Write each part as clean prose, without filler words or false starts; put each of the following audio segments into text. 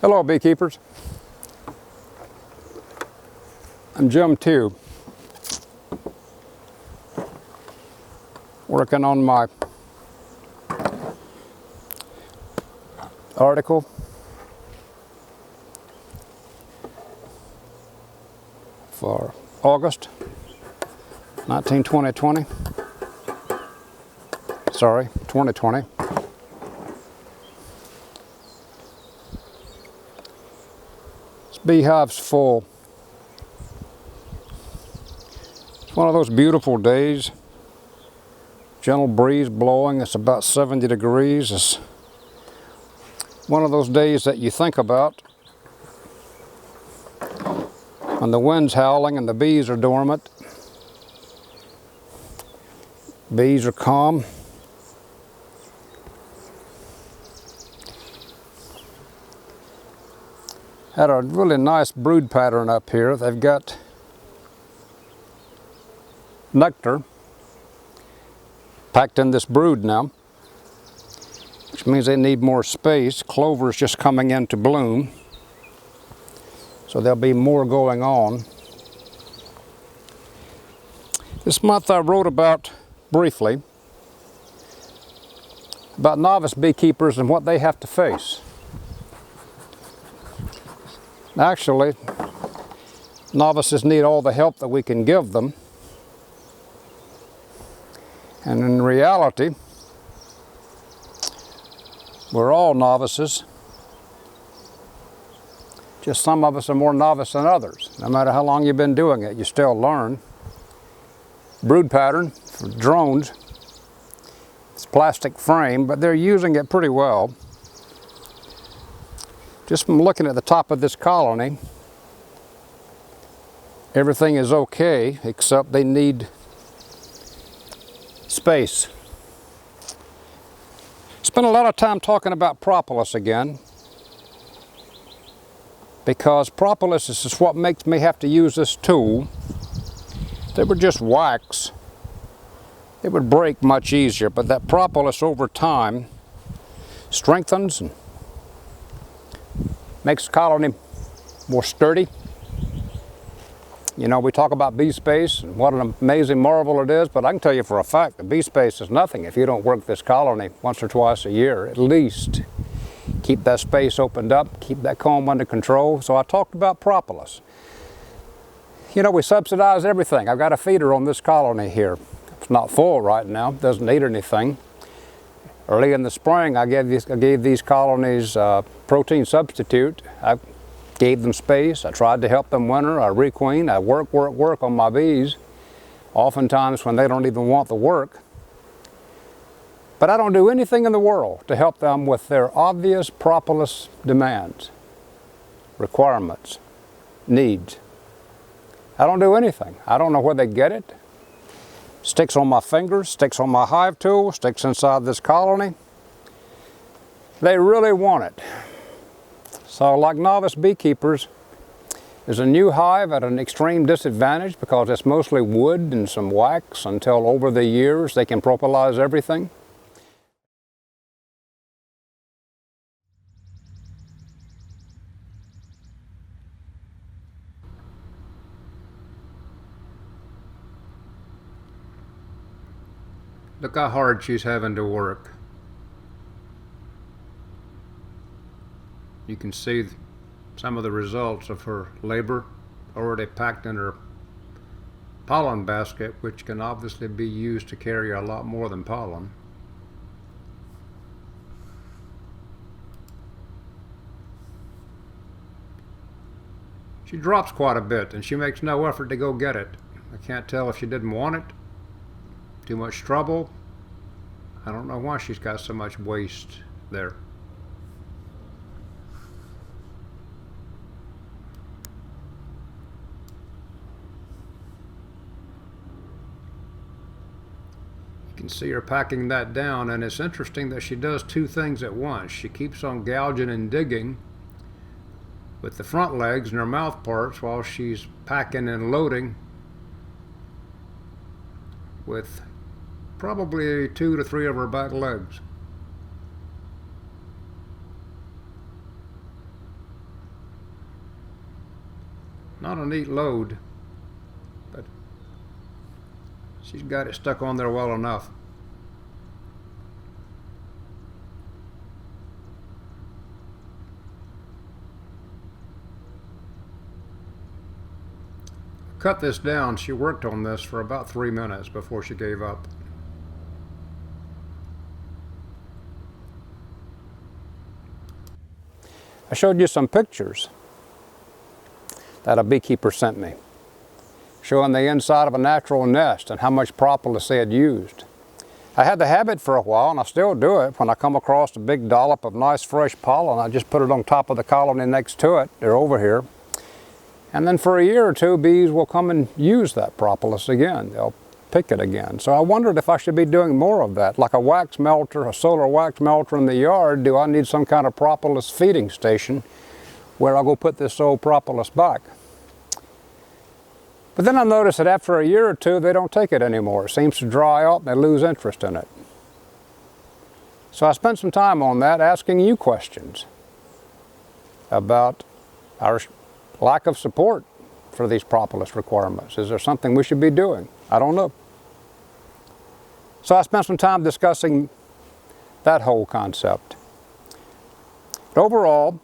Hello, beekeepers. I'm Jim too, working on my article for August 2020. Sorry, 2020. This beehive's full. It's one of those beautiful days. Gentle breeze blowing. It's about 70 degrees. It's one of those days that you think about when the wind's howling and the bees are dormant. Bees are calm. Had a really nice brood pattern up here. They've got nectar packed in this brood now, which means they need more space. Clover is just coming into bloom, so there'll be more going on. This month I wrote about, briefly, about novice beekeepers and what they have to face. Actually, novices need all the help that we can give them. And in reality, we're all novices. Just some of us are more novice than others. No matter how long you've been doing it, you still learn. Brood pattern for drones. It's plastic frame, but they're using it pretty well. Just from looking at the top of this colony, everything is okay, except they need space. Spent a lot of time talking about propolis again, because propolis is what makes me have to use this tool. If they were just wax, it would break much easier, but that propolis over time strengthens and makes the colony more sturdy. You know, we talk about bee space and what an amazing marvel it is, but I can tell you for a fact that bee space is nothing if you don't work this colony once or twice a year, at least. Keep that space opened up, keep that comb under control. So I talked about propolis. You know, we subsidize everything. I've got a feeder on this colony here. It's not full right now, doesn't need anything. Early in the spring, I gave these colonies protein substitute. I gave them space. I tried to help them winter. I requeen. I work on my bees, oftentimes when they don't even want the work. But I don't do anything in the world to help them with their obvious propolis demands, requirements, needs. I don't do anything. I don't know where they get it. Sticks on my fingers, sticks on my hive tool, sticks inside this colony. They really want it. So like novice beekeepers, there's a new hive at an extreme disadvantage because it's mostly wood and some wax until over the years they can propolis everything. Look how hard she's having to work. You can see some of the results of her labor already packed in her pollen basket, which can obviously be used to carry a lot more than pollen. She drops quite a bit and she makes no effort to go get it. I can't tell if she didn't want it. Too much trouble. I don't know why she's got so much waste there. You can see her packing that down, and it's interesting that she does two things at once. She keeps on gouging and digging with the front legs and her mouth parts while she's packing and loading with probably 2 to 3 of her back legs. Not a neat load, but she's got it stuck on there well enough. Cut this down. She worked on this for about 3 minutes before she gave up. I showed you some pictures that a beekeeper sent me, showing the inside of a natural nest and how much propolis they had used. I had the habit for a while, and I still do it. When I come across a big dollop of nice fresh pollen, I just put it on top of the colony next to it. They're over here. And then for a year or two, bees will come and use that propolis again. They'll pick it again. So I wondered if I should be doing more of that, like a wax melter, a solar wax melter in the yard. Do I need some kind of propolis feeding station where I'll go put this old propolis back? But then I noticed that after a year or two, they don't take it anymore. It seems to dry out and they lose interest in it. So I spent some time on that, asking you questions about our lack of support for these propolis requirements. Is there something we should be doing? I don't know. So I spent some time discussing that whole concept. But overall,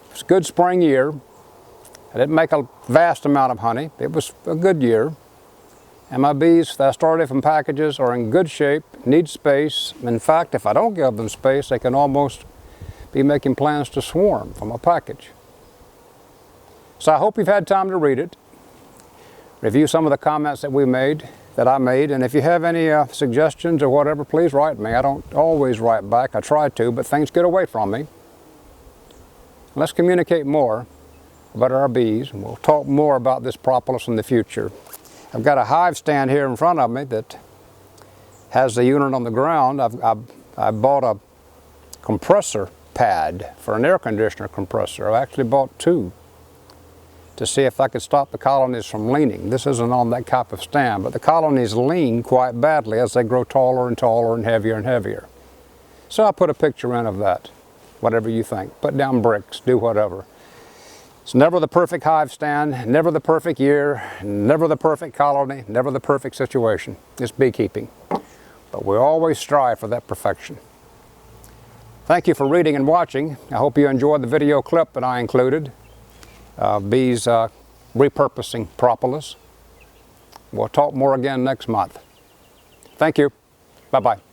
it was a good spring year. I didn't make a vast amount of honey. It was a good year. And my bees that I started from packages are in good shape, need space. In fact, if I don't give them space, they can almost be making plans to swarm from a package. So I hope you've had time to read it, review some of the comments that I made, and if you have any suggestions or whatever, please write me. I don't always write back. I try to, but things get away from me. Let's communicate more about our bees, and we'll talk more about this propolis in the future. I've got a hive stand here in front of me that has the unit on the ground. I bought a compressor pad for an air conditioner compressor. I actually bought 2. To see if I could stop the colonies from leaning. This isn't on that type of stand, but the colonies lean quite badly as they grow taller and taller and heavier. So I put a picture in of that, whatever you think. Put down bricks, do whatever. It's never the perfect hive stand, never the perfect year, never the perfect colony, never the perfect situation. It's beekeeping. But we always strive for that perfection. Thank you for reading and watching. I hope you enjoyed the video clip that I included. Bees repurposing propolis. We'll talk more again next month. Thank you. Bye-bye.